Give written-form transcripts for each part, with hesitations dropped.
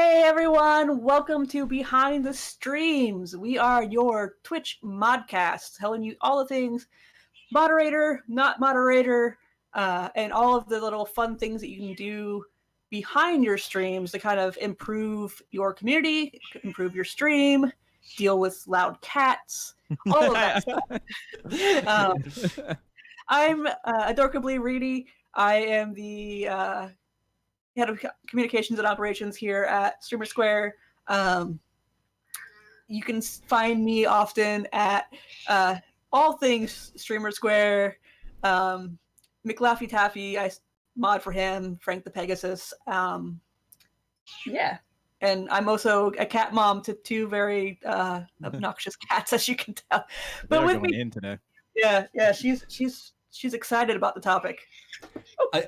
Hey everyone, welcome to Behind the Streams. We are your Twitch modcast, telling you all the things moderator, not moderator, and all of the little fun things that you can do behind your streams to kind of improve your community, improve your stream, deal with loud cats, all of that stuff. I'm adorably Reedy. I am the head of communications and operations here at Streamer Square. You can find me often at all things Streamer Square. McLaffy Taffy, I mod for him. Frank the Pegasus. Yeah. And I'm also a cat mom to two very obnoxious cats, as you can tell. But They're with going me, in today. yeah, she's excited about the topic.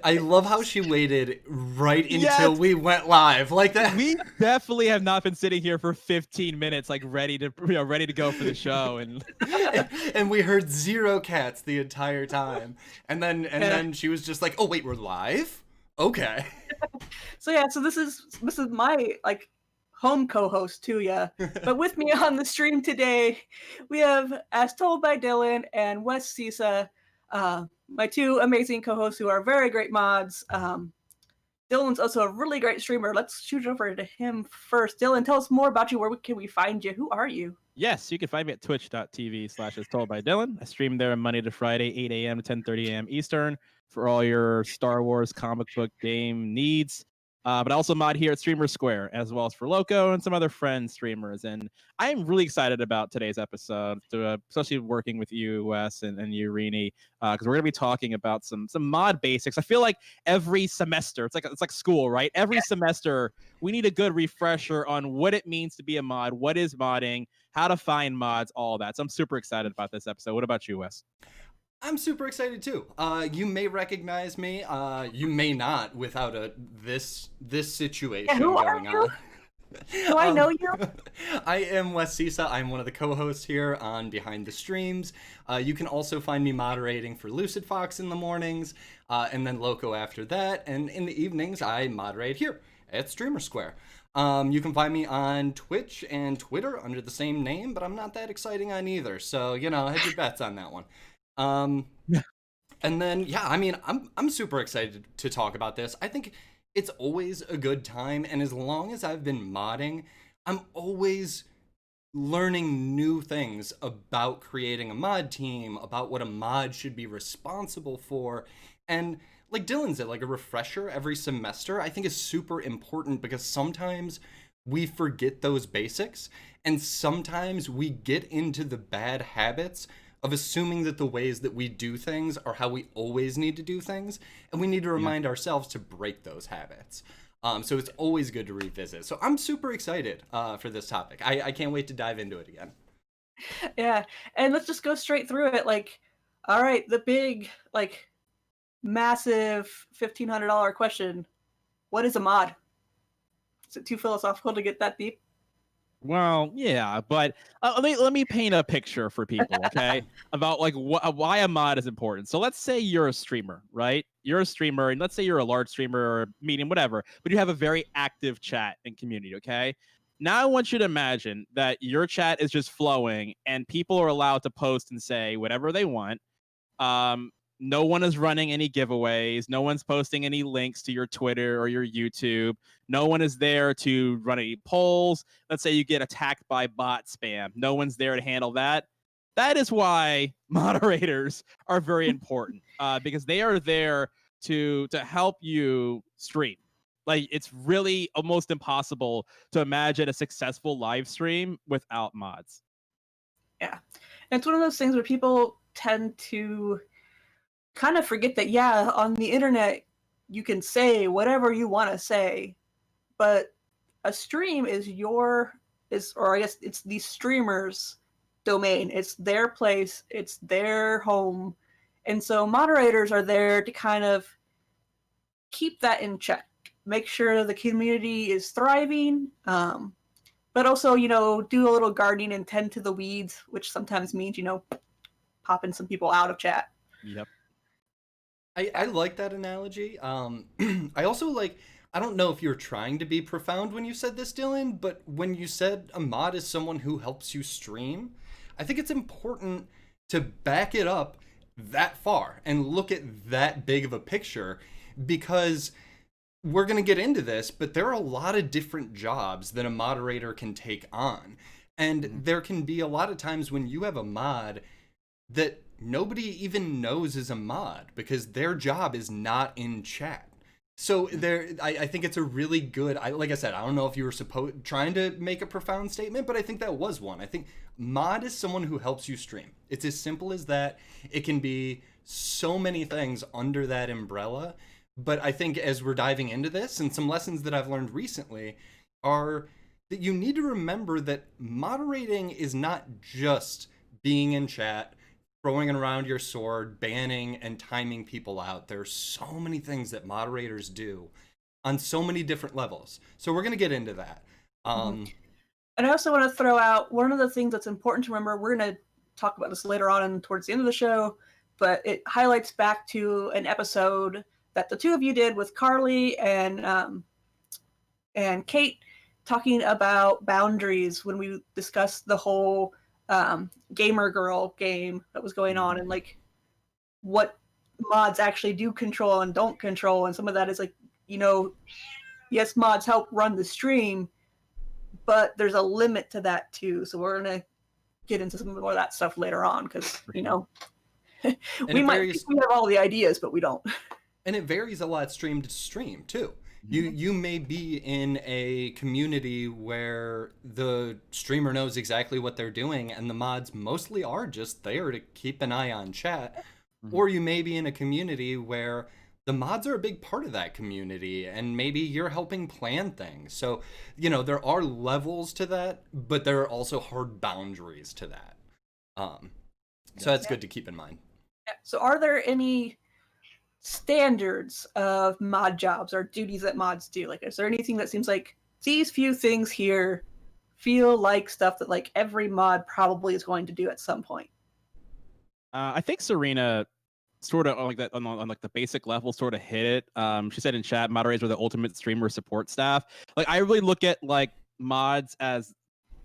I love how she waited right until Yes. we went live like that. We definitely have not been sitting here for 15 minutes, like ready to go for the show, and we heard zero cats the entire time, and then she was just like, "Oh wait, we're live? Okay." So yeah, so this is my like home co-host too, yeah. But with me on the stream today, we have As Told by Dylan and Wes Sisa, my two amazing co-hosts who are very great mods. Dylan's also a really great streamer. Let's shoot over to him first. Dylan, tell us more about you. Where can we find you? Who are you? yes, you can find me at twitch.tv/as told by Dylan. I stream there Monday to Friday, 8 a.m. to 10:30 a.m. Eastern for all your Star Wars comic book game needs. But I also mod here at Streamer Square, as well as for Loco and some other friend streamers. And I'm really excited about today's episode, especially working with you, Wes, and you, Rini, because we're going to be talking about some mod basics. I feel like every semester, it's like school, right? Every semester, we need a good refresher on what it means to be a mod, what is modding, how to find mods, all that. So I'm super excited about this episode. What about you, Wes? I'm super excited too. You may recognize me. You may not without this situation who are going you? on. Do I know you? I am Wes Sisa. I'm one of the co-hosts here on Behind the Streams. You can also find me moderating for Lucid Fox in the mornings, and then Loco after that. And in the evenings, I moderate here at Streamer Square. You can find me on Twitch and Twitter under the same name, but I'm not that exciting on either. So, hedge your bets on that one. And then, yeah, I mean, I'm super excited to talk about this. I think it's always a good time, and as long as I've been modding, I'm always learning new things about creating a mod team, about what a mod should be responsible for, and like Dylan said, like a refresher every semester, I think is super important because sometimes we forget those basics, and sometimes we get into the bad habits of assuming that the ways that we do things are how we always need to do things, and we need to remind ourselves to break those habits. So it's always good to revisit. So I'm super excited for this topic. I can't wait to dive into it again. Yeah, and let's just go straight through it. Like, all right, the big, like, massive $1,500 question: what is a mod? Is it too philosophical to get that deep? Well, yeah, but let me paint a picture for people, okay, about like why a mod is important. So let's say you're a streamer, right? You're a streamer, and let's say you're a large streamer or medium, whatever, but you have a very active chat and community, okay? Now I want you to imagine that your chat is just flowing, and people are allowed to post and say whatever they want. Um, no one is running any giveaways. No one's posting any links to your Twitter or your YouTube. No one is there to run any polls. Let's say you get attacked by bot spam. No one's there to handle that. That is why moderators are very important because they are there to help you stream. Like, it's really almost impossible to imagine a successful live stream without mods. Yeah, and it's one of those things where people tend to kind of forget that, yeah, on the internet you can say whatever you want to say, but a stream is or I guess it's the streamer's domain. It's their place, it's their home. And so moderators are there to kind of keep that in check, make sure the community is thriving, but also, do a little gardening and tend to the weeds, which sometimes means, popping some people out of chat. Yep. I like that analogy. I also like I don't know if you're trying to be profound when you said this, Dylan, but when you said a mod is someone who helps you stream, I think it's important to back it up that far and look at that big of a picture, because we're going to get into this, but there are a lot of different jobs that a moderator can take on. And there can be a lot of times when you have a mod that nobody even knows is a mod because their job is not in chat. So I think it's a really good. Like I said, I don't know if you were trying to make a profound statement, but I think that was one. I think mod is someone who helps you stream. It's as simple as that. It can be so many things under that umbrella. But I think as we're diving into this, and some lessons that I've learned recently are that you need to remember that moderating is not just being in chat, throwing around your sword, banning and timing people out. There's so many things that moderators do on so many different levels. So we're going to get into that. And I also want to throw out one of the things that's important to remember. We're going to talk about this later on and towards the end of the show, but it highlights back to an episode that the two of you did with Carly and Kate, talking about boundaries when we discussed the whole gamer girl game that was going on, and like what mods actually do control and don't control. And some of that is like, yes, mods help run the stream, but there's a limit to that too. So we're going to get into some more of that stuff later on, because we might think we have all the ideas, but we don't. And it varies a lot stream to stream too. You may be in a community where the streamer knows exactly what they're doing and the mods mostly are just there to keep an eye on chat. Or you may be in a community where the mods are a big part of that community and maybe you're helping plan things. So, there are levels to that, but there are also hard boundaries to that. So that's good to keep in mind. Yeah. So are there any standards of mod jobs or duties that mods do? Like, is there anything that seems like these few things here feel like stuff that like every mod probably is going to do at some point? I think Serena sort of like that on like the basic level sort of hit it. She said in chat, moderators are the ultimate streamer support staff. Like, I really look at like mods as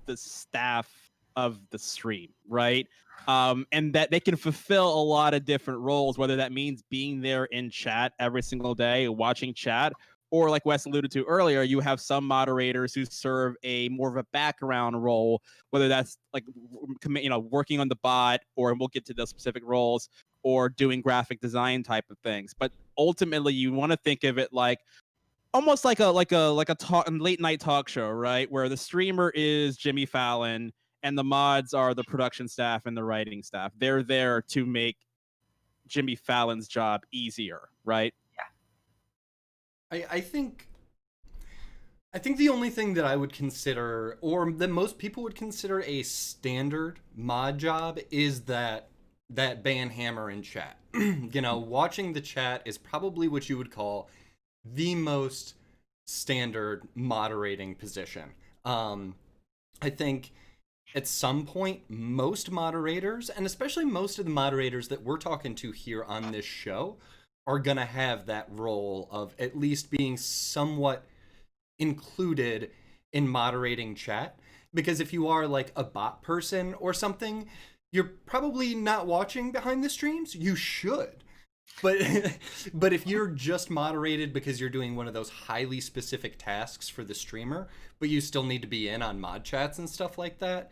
the staff of the stream, right? And that they can fulfill a lot of different roles, whether that means being there in chat every single day, watching chat, or like Wes alluded to earlier, you have some moderators who serve a more of a background role, whether that's like, working on the bot, or we'll get to those specific roles, or doing graphic design type of things. But ultimately, you want to think of it like almost like a late night talk show, right? Where the streamer is Jimmy Fallon and the mods are the production staff and the writing staff. They're there to make Jimmy Fallon's job easier, right? Yeah. I think the only thing that I would consider, or that most people would consider a standard mod job, is that ban hammer in chat. Watching the chat is probably what you would call the most standard moderating position. I think at some point, most moderators, and especially most of the moderators that we're talking to here on this show, are going to have that role of at least being somewhat included in moderating chat. Because if you are like a bot person or something, you're probably not watching behind the streams. You should. But if you're just moderated because you're doing one of those highly specific tasks for the streamer, but you still need to be in on mod chats and stuff like that,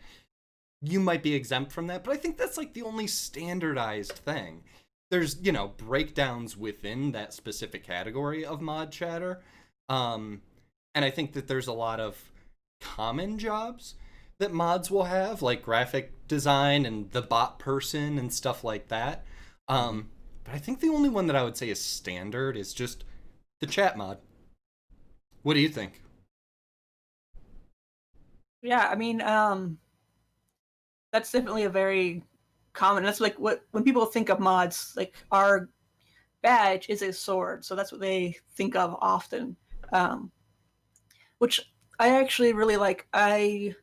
you might be exempt from that. But I think that's like the only standardized thing. There's, breakdowns within that specific category of mod chatter. And I think that there's a lot of common jobs that mods will have, like graphic design and the bot person and stuff like that. But I think the only one that I would say is standard is just the chat mod. What do you think? Yeah, I mean, that's definitely a very common. That's like when people think of mods, like our badge is a sword, so that's what they think of often. Which I actually really like. I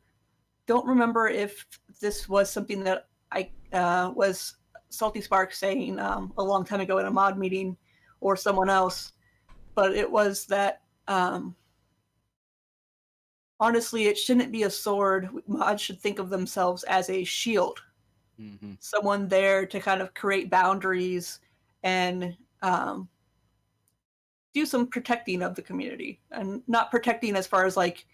don't remember if this was something that I was Salty Spark saying a long time ago in a mod meeting, or someone else, but it was that Um, honestly, it shouldn't be a sword. Mods should think of themselves as a shield, someone there to kind of create boundaries and do some protecting of the community, and not protecting as far as like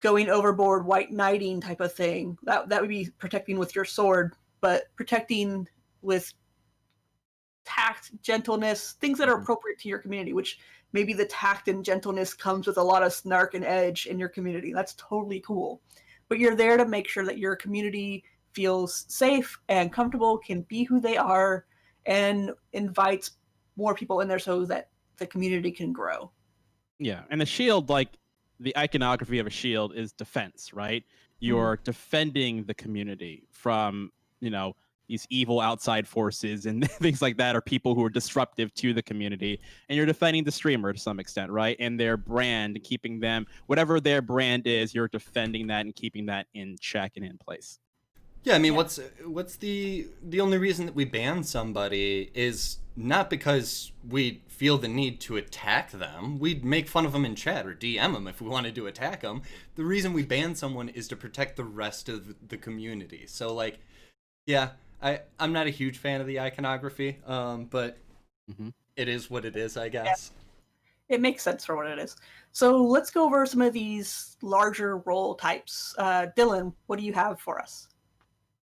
going overboard, white knighting type of thing. That would be protecting with your sword, but protecting with tact, gentleness, things that are appropriate to your community, which maybe the tact and gentleness comes with a lot of snark and edge in your community. That's totally cool. But you're there to make sure that your community feels safe and comfortable, can be who they are, and invites more people in there so that the community can grow. Yeah, and the shield, like the iconography of a shield, is defense, right? You're defending the community from, these evil outside forces and things like that, or people who are disruptive to the community. And you're defending the streamer to some extent, right? And their brand, keeping them, whatever their brand is, you're defending that and keeping that in check and in place. Yeah, I mean, what's the only reason that we ban somebody is not because we feel the need to attack them. We'd make fun of them in chat or DM them if we wanted to attack them. The reason we ban someone is to protect the rest of the community. So, like, yeah, I'm not a huge fan of the iconography, but it is what it is, I guess. Yeah. It makes sense for what it is. So let's go over some of these larger role types. Dylan, what do you have for us?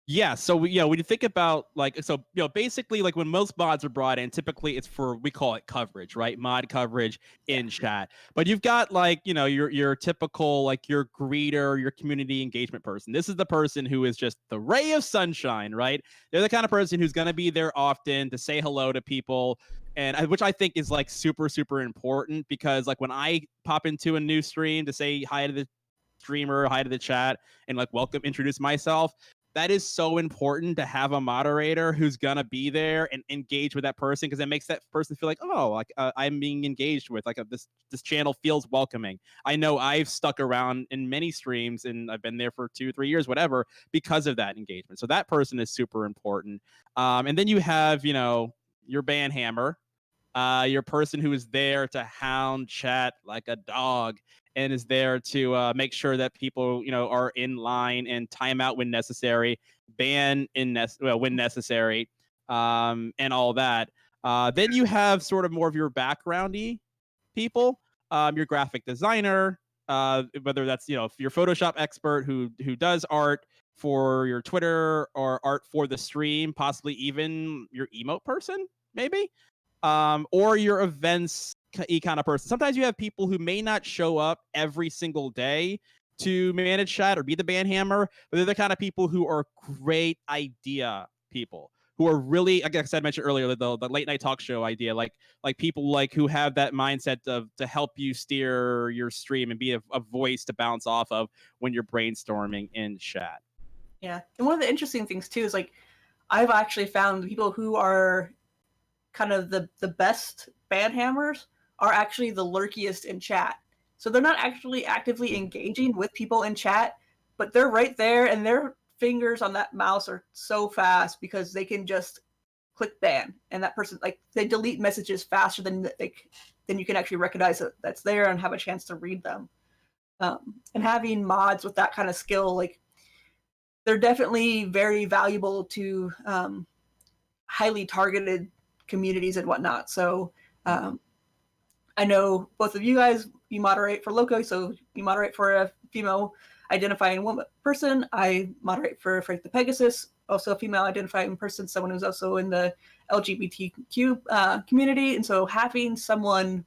Yeah, so when you think about basically like when most mods are brought in, typically it's for, we call it coverage, right? Mod coverage in chat. But you've got your typical, like, your greeter, your community engagement person. This is the person who is just the ray of sunshine, right? They're the kind of person who's going to be there often to say hello to people, and which I think is like super, super important, because like when I pop into a new stream to say hi to the streamer, hi to the chat, and like introduce myself, that is so important to have a moderator who's gonna be there and engage with that person, because it makes that person feel like, oh, like I'm being engaged with, like this channel feels welcoming. I know I've stuck around in many streams and I've been there for 2-3 years, whatever, because of that engagement. So that person is super important. And then you have your ban hammer, your person who is there to hound chat like a dog and is there to make sure that people, are in line and time out when necessary, ban when necessary, and all that. Then you have sort of more of your backgroundy people, your graphic designer, whether that's your Photoshop expert who does art for your Twitter or art for the stream, possibly even your emote person, maybe. Or your events kind of person. Sometimes you have people who may not show up every single day to manage chat or be the ban hammer, but they're the kind of people who are great idea people, who are really, like I said, mentioned earlier, the late night talk show idea, like people like who have that mindset to help you steer your stream and be a voice to bounce off of when you're brainstorming in chat. Yeah, and one of the interesting things too is like I've actually found people who are kind of the best ban hammers are actually the lurkiest in chat. So they're not actually actively engaging with people in chat, but they're right there, and their fingers on that mouse are so fast because they can just click ban, and that person, like, they delete messages faster than you can actually recognize that that's there and have a chance to read them. And having mods with that kind of skill, like, they're definitely very valuable to highly targeted communities and whatnot. So I know both of you guys, you moderate for Loco, so you moderate for a female identifying woman person. I moderate for Frank the Pegasus, also a female identifying person, someone who's also in the LGBTQ community. And so having someone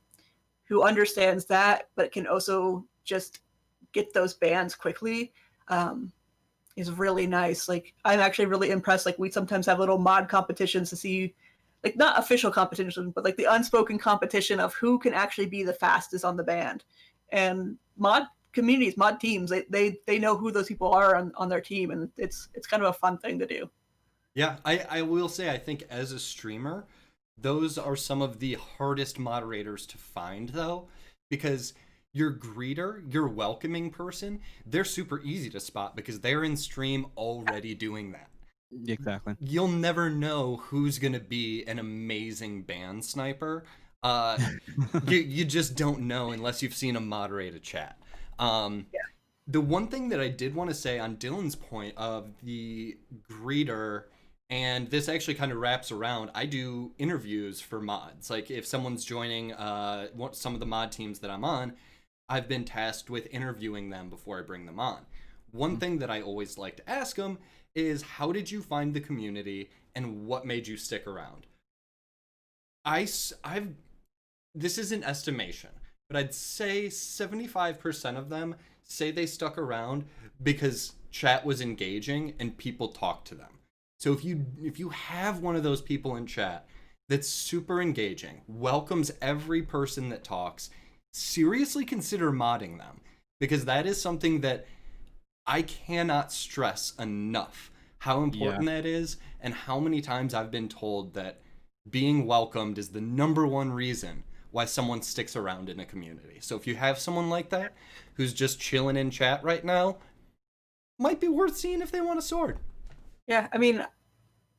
who understands that, but can also just get those bans quickly, is really nice. Like, I'm actually really impressed. Like, we sometimes have little mod competitions to see, like, not official competition, but like the unspoken competition of who can actually be the fastest on the band. And mod communities, mod teams, they know who those people are on their team, and it's kind of a fun thing to do. Yeah, I will say, I think as a streamer, those are some of the hardest moderators to find, though, because your greeter, your welcoming person, they're super easy to spot because they're in stream already doing that. Exactly. You'll never know who's going to be an amazing band sniper You just don't know unless you've seen him moderate a chat. Yeah. The one thing that I did want to say on Dylan's point of the greeter, and this actually kind of wraps around, I do interviews for mods. Like if someone's joining some of the mod teams that I'm on, I've been tasked with interviewing them before I bring them on. One thing that I always like to ask them is, how did you find the community and what made you stick around? I've this is an estimation, but I'd say 75% of them say they stuck around because chat was engaging and people talked to them. So if you have one of those people in chat that's super engaging, welcomes every person that talks, seriously consider modding them, because that is something that I cannot stress enough how important that is, and how many times I've been told that being welcomed is the number one reason why someone sticks around in a community. So if you have someone like that who's just chilling in chat right now, might be worth seeing if they want a sword. Yeah, I mean,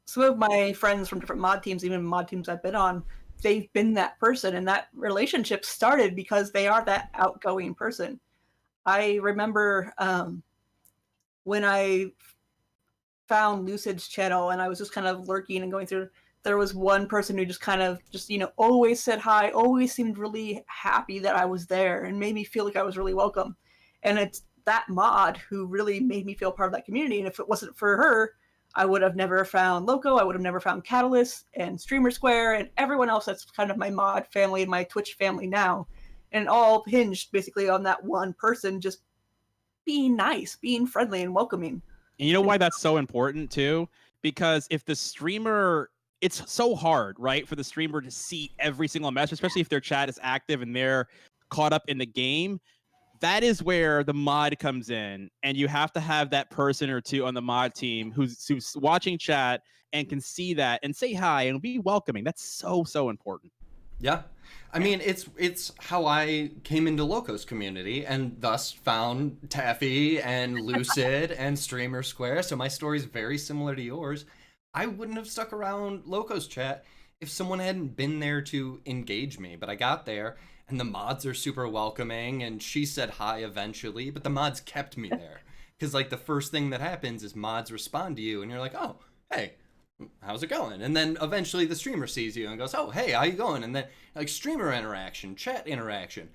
some of my friends from different mod teams, even mod teams I've been on, they've been that person, and that relationship started because they are that outgoing person. I remember when I found Lucid's channel and I was just kind of lurking and going through, there was one person who just kind of just, always said hi, always seemed really happy that I was there and made me feel like I was really welcome. And it's that mod who really made me feel part of that community. And if it wasn't for her, I would have never found Loco, I would have never found Catalyst and Streamer Square and everyone else that's kind of my mod family and my Twitch family now. And all hinged basically on that one person just being nice, being friendly and welcoming. And you know why that's so important too? Because if the streamer, it's so hard, right, for the streamer to see every single message, especially if their chat is active and they're caught up in the game. That is where the mod comes in, and you have to have that person or two on the mod team who's watching chat and can see that and say hi and be welcoming. That's so important. Yeah. I mean, it's how I came into Loco's community and thus found Taffy and Lucid and Streamer Square. So my story's very similar to yours. I wouldn't have stuck around Loco's chat if someone hadn't been there to engage me. But I got there, and the mods are super welcoming, and she said hi eventually, but the mods kept me there. Because, like, the first thing that happens is mods respond to you, and you're like, oh, hey, how's it going? And then eventually the streamer sees you and goes, oh, hey, how you going? And then, like, streamer interaction, chat interaction.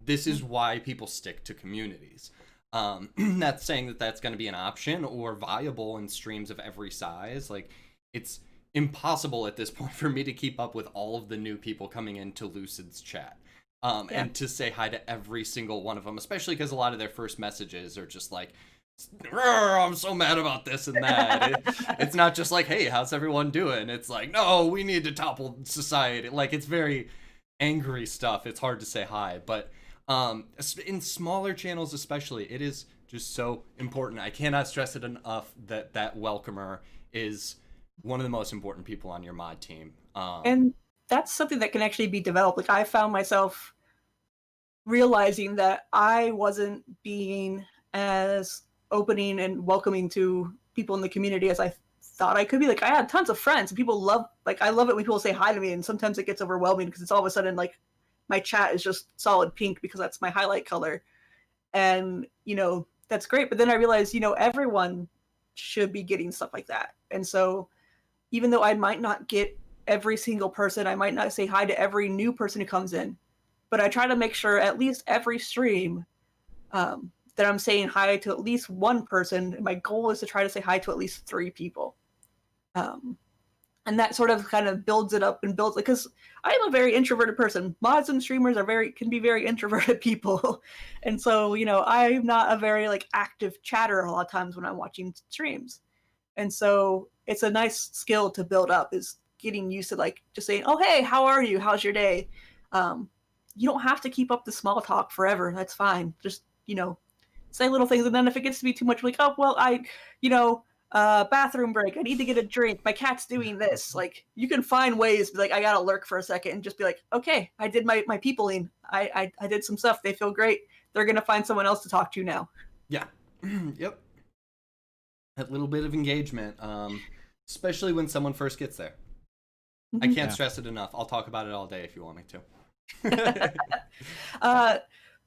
This is why people stick to communities. Not saying that that's going to be an option or viable in streams of every size. Like, it's impossible at this point for me to keep up with all of the new people coming into Lucid's chat. And to say hi to every single one of them, especially because a lot of their first messages are just like, I'm so mad about this and that. It's not just like, hey, how's everyone doing? It's like, no, we need to topple society. Like, it's very angry stuff. It's hard to say hi. But in smaller channels especially, it is just so important. I cannot stress it enough that welcomer is one of the most important people on your mod team. And that's something that can actually be developed. Like, I found myself realizing that I wasn't being as opening and welcoming to people in the community as I thought I could be. Like, I had tons of friends and people love, like, I love it when people say hi to me, and sometimes it gets overwhelming because it's all of a sudden like my chat is just solid pink because that's my highlight color. And, that's great. But then I realized, everyone should be getting stuff like that. And so even though I might not get every single person, I might not say hi to every new person who comes in, but I try to make sure at least every stream that I'm saying hi to at least one person. My goal is to try to say hi to at least 3 people. And that sort of kind of builds it up and builds, because I am a very introverted person. Mods and streamers can be very introverted people. And so, I'm not a very like active chatter a lot of times when I'm watching streams. And so it's a nice skill to build up, is getting used to like just saying, oh, hey, how are you? How's your day? You don't have to keep up the small talk forever. That's fine. Just, say little things. And then if it gets to be too much, like, oh, well, bathroom break. I need to get a drink. My cat's doing this. Like, you can find ways to be like, I gotta lurk for a second and just be like, okay, I did my peopling. I did some stuff. They feel great. They're gonna find someone else to talk to now. Yeah. Yep. That little bit of engagement, especially when someone first gets there. I can't Yeah. stress it enough. I'll talk about it all day if you want me to.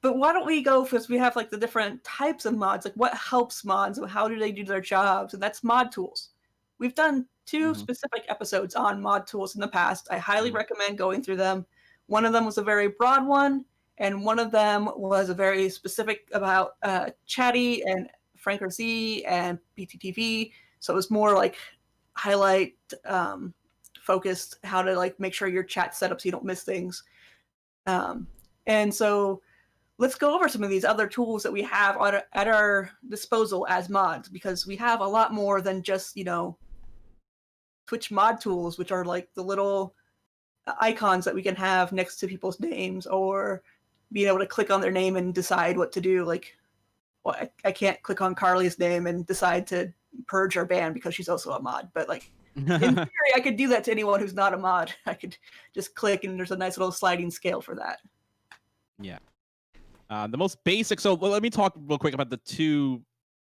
But why don't we go, because we have like the different types of mods, like what helps mods, how do they do their jobs, and that's mod tools. We've done two specific episodes on mod tools in the past. I highly recommend going through them. One of them was a very broad one, and one of them was a very specific about Chatty and Frank Z and BTTV. So it was more like highlight focused, how to like make sure your chat set up so you don't miss things. And so let's go over some of these other tools that we have at our disposal as mods, because we have a lot more than just, Twitch mod tools, which are like the little icons that we can have next to people's names, or being able to click on their name and decide what to do. Like, well, I can't click on Carly's name and decide to purge or ban because she's also a mod, but like, in theory, I could do that to anyone who's not a mod. I could just click, and there's a nice little sliding scale for that. Yeah. The most basic. So let me talk real quick about the two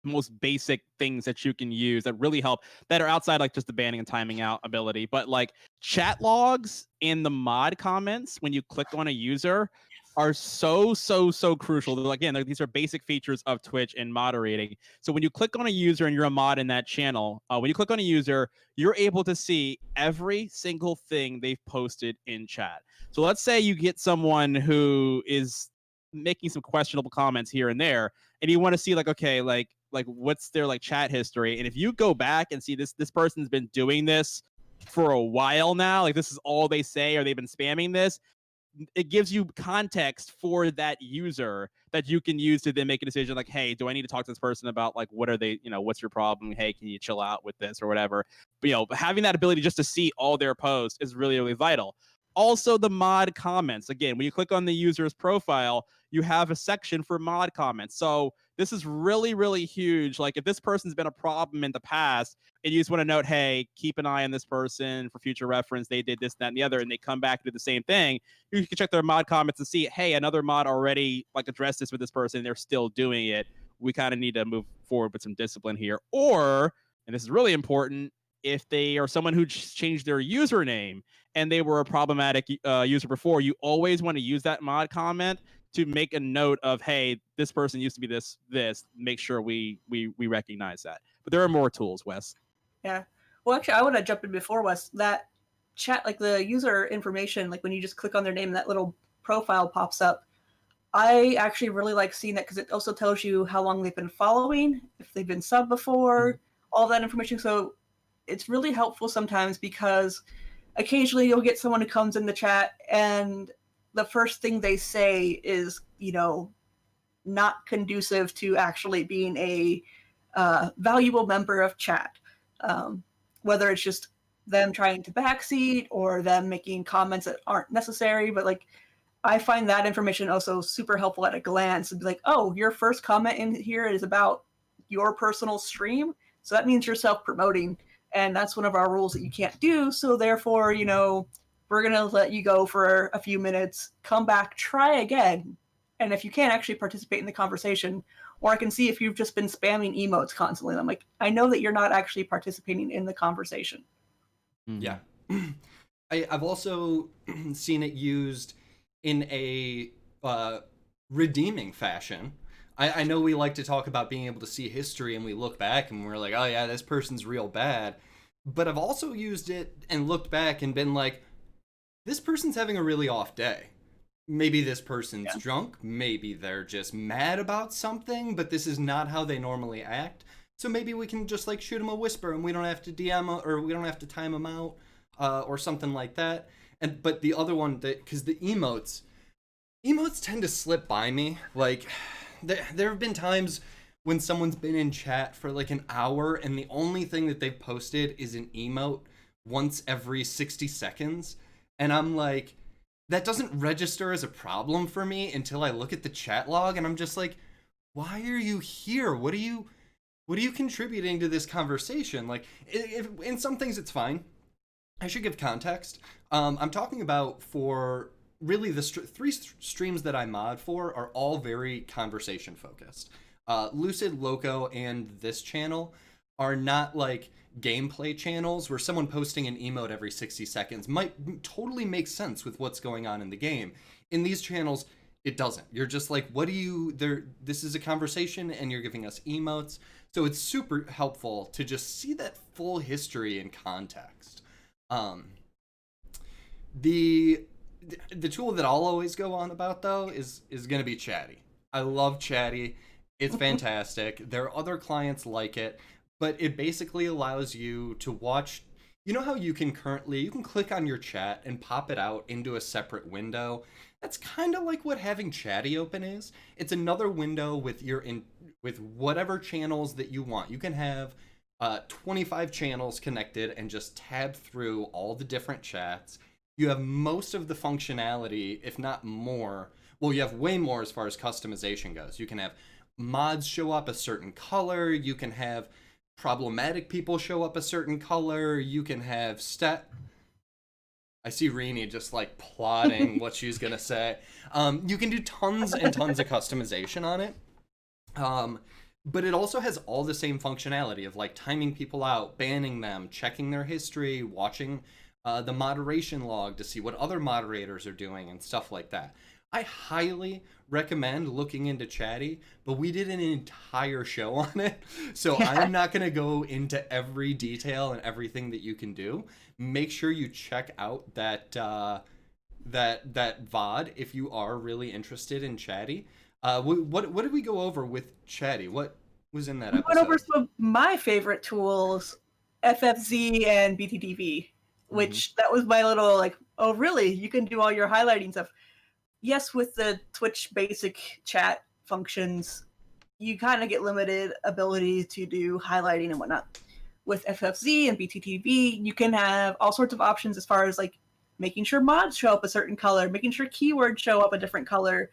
most basic things that you can use that really help, that are outside like just the banning and timing out ability. But like chat logs in the mod comments when you click on a user are so crucial. Again, these are basic features of Twitch and moderating. So when you click on a user and you're a mod in that channel, when you click on a user, you're able to see every single thing they've posted in chat. So let's say you get someone who is making some questionable comments here and there, and you want to see like, okay, like what's their like chat history. And if you go back and see this person's been doing this for a while now, like this is all they say, or they've been spamming this, it gives you context for that user that you can use to then make a decision like, hey, do I need to talk to this person about like, what are they, what's your problem? Hey, can you chill out with this or whatever? But, having that ability just to see all their posts is really vital. Also, the mod comments. Again, when you click on the user's profile, you have a section for mod comments. So this is really huge. Like if this person's been a problem in the past and you just want to note, hey, keep an eye on this person for future reference. They did this, that, and the other, and they come back and do the same thing. You can check their mod comments and see, hey, another mod already like addressed this with this person. They're still doing it. We kind of need to move forward with some discipline here. Or, and this is really important, if they are someone who changed their username and they were a problematic user before, you always want to use that mod comment to make a note of, hey, this person used to be this. Make sure we recognize that. But there are more tools, Wes. Yeah. Well, actually, I would have jumped in before, Wes. That chat, like the user information, like when you just click on their name, that little profile pops up. I actually really like seeing that because it also tells you how long they've been following, if they've been sub before, all that information. So it's really helpful sometimes, because occasionally you'll get someone who comes in the chat and the first thing they say is, not conducive to actually being a valuable member of chat. Whether it's just them trying to backseat or them making comments that aren't necessary, but like, I find that information also super helpful at a glance, and be like, oh, your first comment in here is about your personal stream, so that means you're self-promoting, and that's one of our rules that you can't do. So therefore, we're gonna let you go for a few minutes, come back, try again, and if you can't actually participate in the conversation, or I can see if you've just been spamming emotes constantly, I'm like, I know that you're not actually participating in the conversation. Yeah. I've also seen it used in a redeeming fashion. I know we like to talk about being able to see history, and we look back and we're like, oh yeah, this person's real bad. But I've also used it and looked back and been like, this person's having a really off day. Maybe this person's drunk. Maybe they're just mad about something, but this is not how they normally act. So maybe we can just like shoot them a whisper, and we don't have to DM or we don't have to time them out or something like that. But the other one, because the emotes tend to slip by me. Like there have been times when someone's been in chat for like an hour, and the only thing that they've posted is an emote once every 60 seconds. And I'm like, that doesn't register as a problem for me until I look at the chat log, and I'm just like, why are you here? What are you contributing to this conversation? Like, in some things it's fine. I should give context. I'm talking about, for really the three streams that I mod for are all very conversation focused. Lucid, Loco, and this channel are not like gameplay channels where someone posting an emote every 60 seconds might totally make sense with what's going on in the game. In these channels, it doesn't. You're just like, what do you there this is a conversation and you're giving us emotes. So it's super helpful to just see that full history and context. The tool that I'll always go on about though is going to be Chatty. I love Chatty. It's fantastic. There are other clients like it, but it basically allows you to watch. You know how you can click on your chat and pop it out into a separate window. That's kind of like what having Chatty open is. It's another window with with whatever channels that you want. You can have 25 channels connected and just tab through all the different chats. You have most of the functionality, if not more. Well, you have way more as far as customization goes. You can have mods show up a certain color. You can have problematic people show up a certain color. You can have I see Rini just like plotting what she's gonna say. You can do tons and tons of customization on it. But it also has all the same functionality of like timing people out, banning them, checking their history, watching the moderation log to see what other moderators are doing and stuff like that. I highly recommend looking into Chatty, but we did an entire show on it, so I'm not going to go into every detail and everything that you can do. Make sure you check out that VOD if you are really interested in Chatty. What did we go over with Chatty? What was in that episode? We went over some of my favorite tools, FFZ and BTTV, which that was my little like, oh really? You can do all your highlighting stuff. Yes, with the Twitch basic chat functions, you kind of get limited ability to do highlighting and whatnot. With FFZ and BTTV, you can have all sorts of options as far as like making sure mods show up a certain color, making sure keywords show up a different color.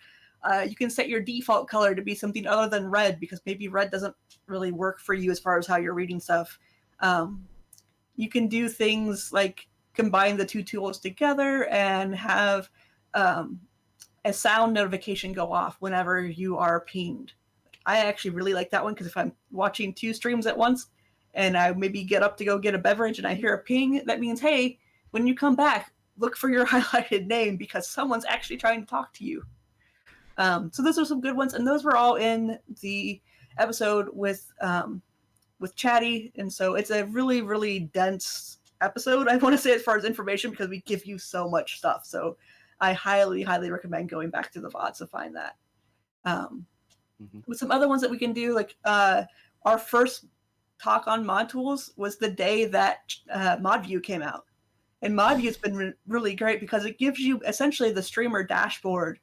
You can set your default color to be something other than red because maybe red doesn't really work for you as far as how you're reading stuff. You can do things like combine the two tools together and have a sound notification go off whenever you are pinged. I actually really like that one because if I'm watching two streams at once and I maybe get up to go get a beverage and I hear a ping, that means, hey, when you come back, look for your highlighted name because someone's actually trying to talk to you. So those are some good ones, and those were all in the episode with Chatty, and so it's a really, really dense episode, I want to say, as far as information, because we give you so much stuff. So I highly, highly recommend going back to the VODs to find that. With some other ones that we can do, like our first talk on mod tools was the day that ModView came out. And ModView's been really great because it gives you essentially the streamer dashboard,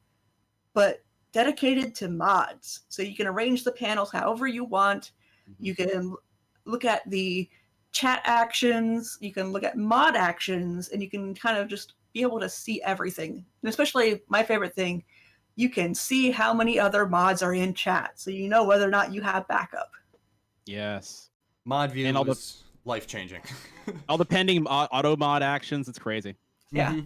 but dedicated to mods. So you can arrange the panels however you want. You can look at the chat actions, you can look at mod actions, and you can kind of just be able to see everything. And especially my favorite thing, you can see how many other mods are in chat, so you know whether or not you have backup. Yes. ModView and all was life-changing. All the pending auto mod actions, it's crazy. Yeah.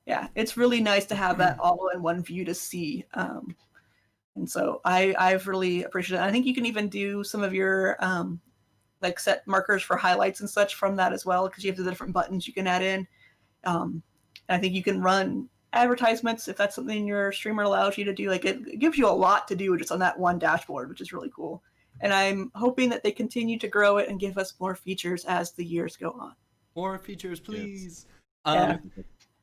Yeah, it's really nice to have that all in one view to see. And so I've really appreciated it. I think you can even do some of your like set markers for highlights and such from that as well, because you have the different buttons you can add in. I think you can run advertisements if that's something your streamer allows you to do. Like it gives you a lot to do just on that one dashboard, which is really cool. And I'm hoping that they continue to grow it and give us more features as the years go on. More features, please. Yes.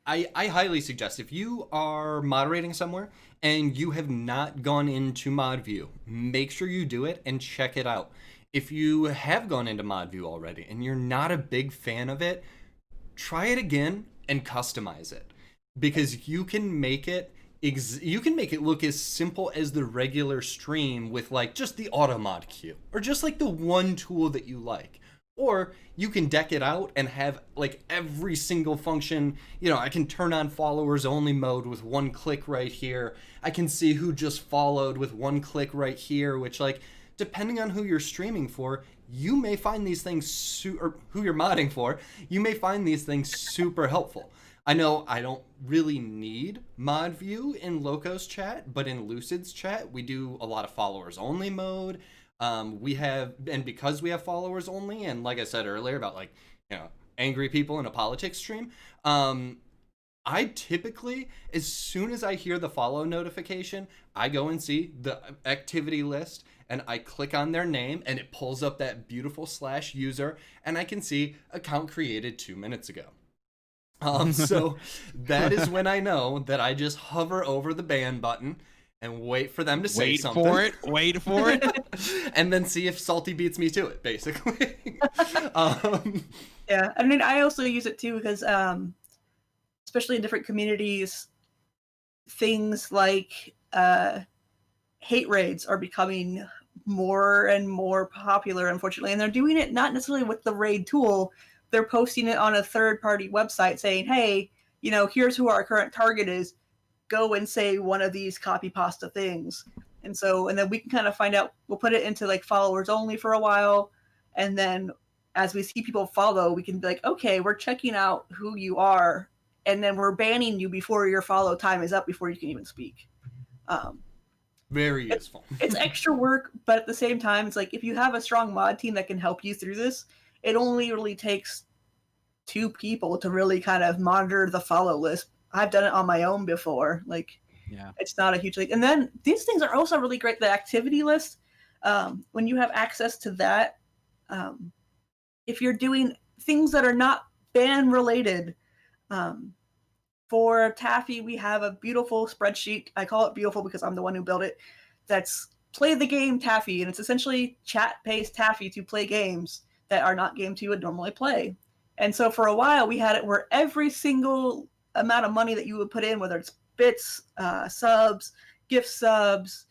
I highly suggest if you are moderating somewhere and you have not gone into ModView, make sure you do it and check it out. If you have gone into ModView already and you're not a big fan of it, try it again and customize it, because you can make it look as simple as the regular stream with like just the auto mod queue or just like the one tool that you like. Or you can deck it out and have like every single function. You know, I can turn on followers only mode with one click right here. I can see who just followed with one click right here, which like, depending on who you're streaming for, you may find these things, or who you're modding for, you may find these things super helpful. I know I don't really need mod view in Loco's chat, but in Lucid's chat, we do a lot of followers only mode. And because we have followers only, and like I said earlier about like, angry people in a politics stream, I typically, as soon as I hear the follow notification, I go and see the activity list and I click on their name and it pulls up that beautiful /user and I can see account created 2 minutes ago. So that is when I know that I just hover over the ban button and wait for them to say something. Wait for it. And then see if Salty beats me to it, basically. Yeah, I mean, I also use it too because, especially in different communities, things like hate raids are becoming more and more popular, unfortunately. And they're doing it not necessarily with the raid tool. They're posting it on a third-party website saying, hey, here's who our current target is. Go and say one of these copy pasta things. And then we can kind of find out, we'll put it into like followers only for a while. And then as we see people follow, we can be like, okay, we're checking out who you are. And then we're banning you before your follow time is up, before you can even speak. Very useful. It's extra work, but at the same time, it's like if you have a strong mod team that can help you through this, it only really takes 2 people to really kind of monitor the follow list. I've done it on my own before. Like, Yeah, it's not a huge league. And then these things are also really great. The activity list, when you have access to that, if you're doing things that are not ban related, for Taffy, we have a beautiful spreadsheet. I call it beautiful because I'm the one who built it. That's Play the Game Taffy, and it's essentially chat-based Taffy to play games that are not games you would normally play. And so for a while, we had it where every single amount of money that you would put in, whether it's bits, subs, gift subs,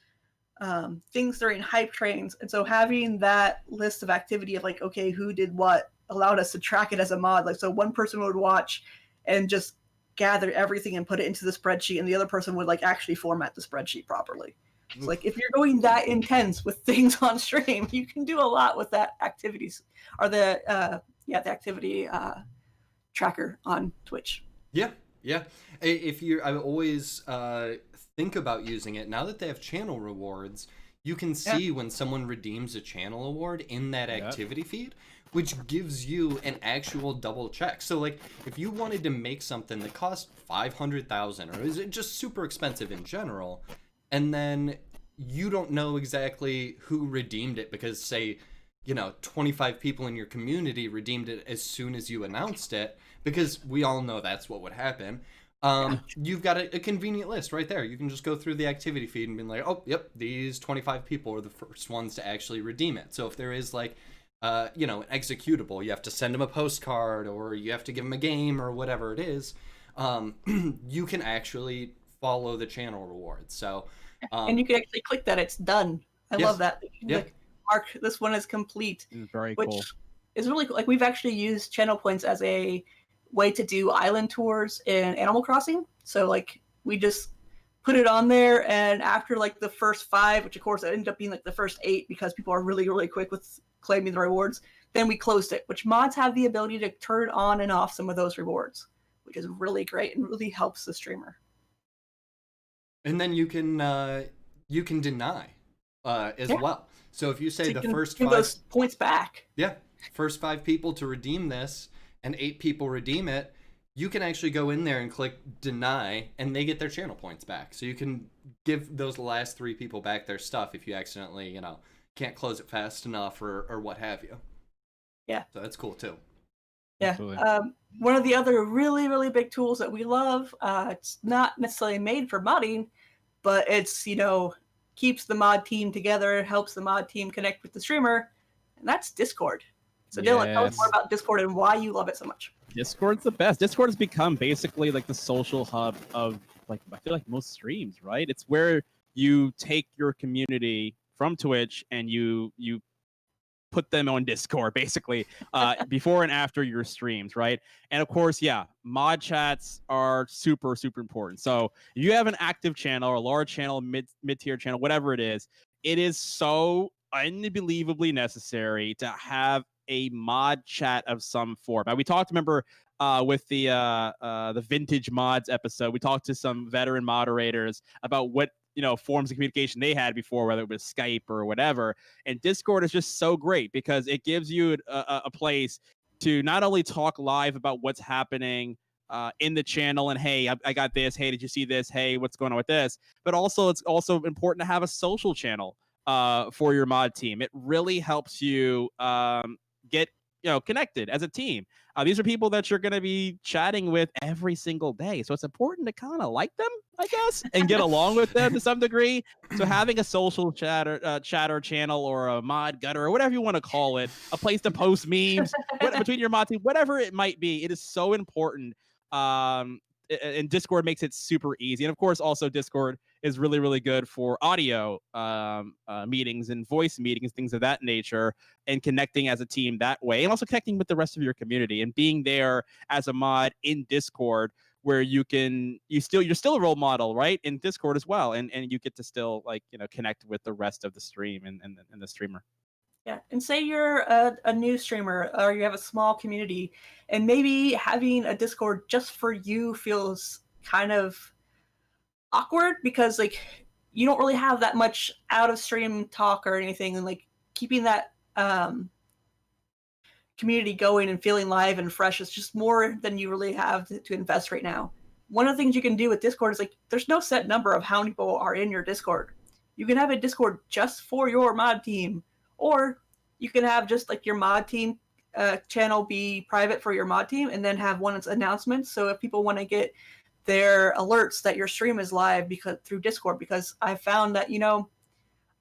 things during hype trains. And so having that list of activity of like, okay, who did what, allowed us to track it as a mod. Like, so one person would watch and just gather everything and put it into the spreadsheet, and the other person would like actually format the spreadsheet properly. It's like if you're going that intense with things on stream, you can do a lot with that activities or the activity tracker on Twitch. Yeah. I always think about using it now that they have channel rewards. You can see when someone redeems a channel award in that activity feed, which gives you an actual double check. So like if you wanted to make something that cost 500,000 or is it just super expensive in general, and then you don't know exactly who redeemed it because say 25 people in your community redeemed it as soon as you announced it, because we all know that's what would happen. You've got a convenient list right there. You can just go through the activity feed and be like, oh, yep, these 25 people are the first ones to actually redeem it. So if there is like, an executable, you have to send them a postcard or you have to give them a game or whatever it is, you can actually follow the channel rewards. So, and you can actually click that it's done. I love that. You can mark this one is complete. Very which cool. Is really cool. Like we've actually used channel points as a way to do island tours in Animal Crossing. So like we just put it on there, and after like the first 5, which of course it ended up being like the first 8 because people are really, really quick with claiming the rewards, then we closed it, which mods have the ability to turn on and off some of those rewards, which is really great and really helps the streamer. And then you can deny as well. So if you say the first 5 those points back. Yeah. First 5 people to redeem this and 8 people redeem it, you can actually go in there and click deny and they get their channel points back. So you can give those last 3 people back their stuff if you accidentally, can't close it fast enough or what have you. Yeah. So that's cool too. Yeah. One of the other really, really big tools that we love, it's not necessarily made for modding, but it's, keeps the mod team together, helps the mod team connect with the streamer, and that's Discord. So Dylan, tell us more about Discord and why you love it so much. Discord's the best. Discord has become basically like the social hub of I feel like most streams, right? It's where you take your community from Twitch and you put them on Discord basically before and after your streams, right? And of course, mod chats are super, super important. So if you have an active channel or a large channel, mid-tier channel, whatever it is so unbelievably necessary to have a mod chat of some form. Now, we talked, remember, with the vintage mods episode, we talked to some veteran moderators about what forms of communication they had before, whether it was Skype or whatever. And Discord is just so great because it gives you a place to not only talk live about what's happening in the channel and, hey, I got this, hey, did you see this, hey, what's going on with this, but also it's also important to have a social channel for your mod team. It really helps you get connected as a team. These are people that you're going to be chatting with every single day, so it's important to kind of like them, I guess, and get along with them to some degree. So having a social chatter channel or a mod gutter or whatever you want to call it, a place to post memes between your mod team, whatever it might be, it is so important. And Discord makes it super easy. And of course, also Discord is really, really good for audio meetings and voice meetings, things of that nature, and connecting as a team that way, and also connecting with the rest of your community and being there as a mod in Discord where you're still a role model, right? In Discord as well. And you get to still connect with the rest of the stream and the streamer. Yeah, and say you're a new streamer or you have a small community, and maybe having a Discord just for you feels kind of awkward because you don't really have that much out of stream talk or anything, and keeping that community going and feeling live and fresh is just more than you really have to invest right now. One of the things you can do with Discord is there's no set number of how many people are in your Discord. You can have a Discord just for your mod team, or you can have just your mod team channel be private for your mod team, and then have one that's announcements. So if people want to get their alerts that your stream is live through Discord, because I found that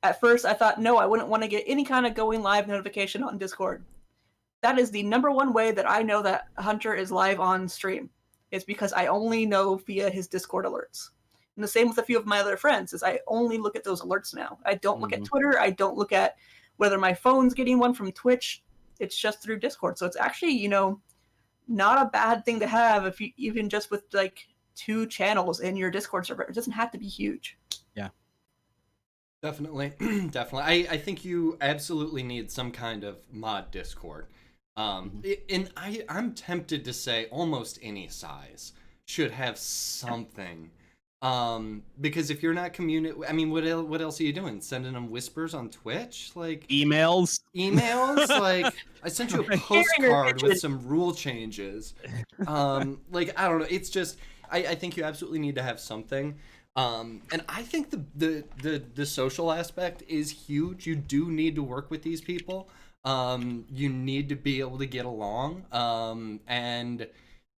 at first I thought no, I wouldn't want to get any kind of going live notification on Discord. That is the number one way that I know that Hunter is live on stream. It's because I only know via his Discord alerts. And the same with a few of my other friends is I only look at those alerts now. I don't look at Twitter. I don't look at whether my phone's getting one from Twitch. It's just through Discord. So it's actually, not a bad thing to have if you even just with 2 channels in your Discord server. It doesn't have to be huge. Yeah. Definitely. Definitely. I think you absolutely need some kind of mod Discord. And I'm tempted to say almost any size should have something. Because if you're not I mean, what else are you doing? Sending them whispers on Twitch? Emails? I sent you a postcard with some rule changes. I don't know. It's just, I think you absolutely need to have something. And I think the social aspect is huge. You do need to work with these people. You need to be able to get along. And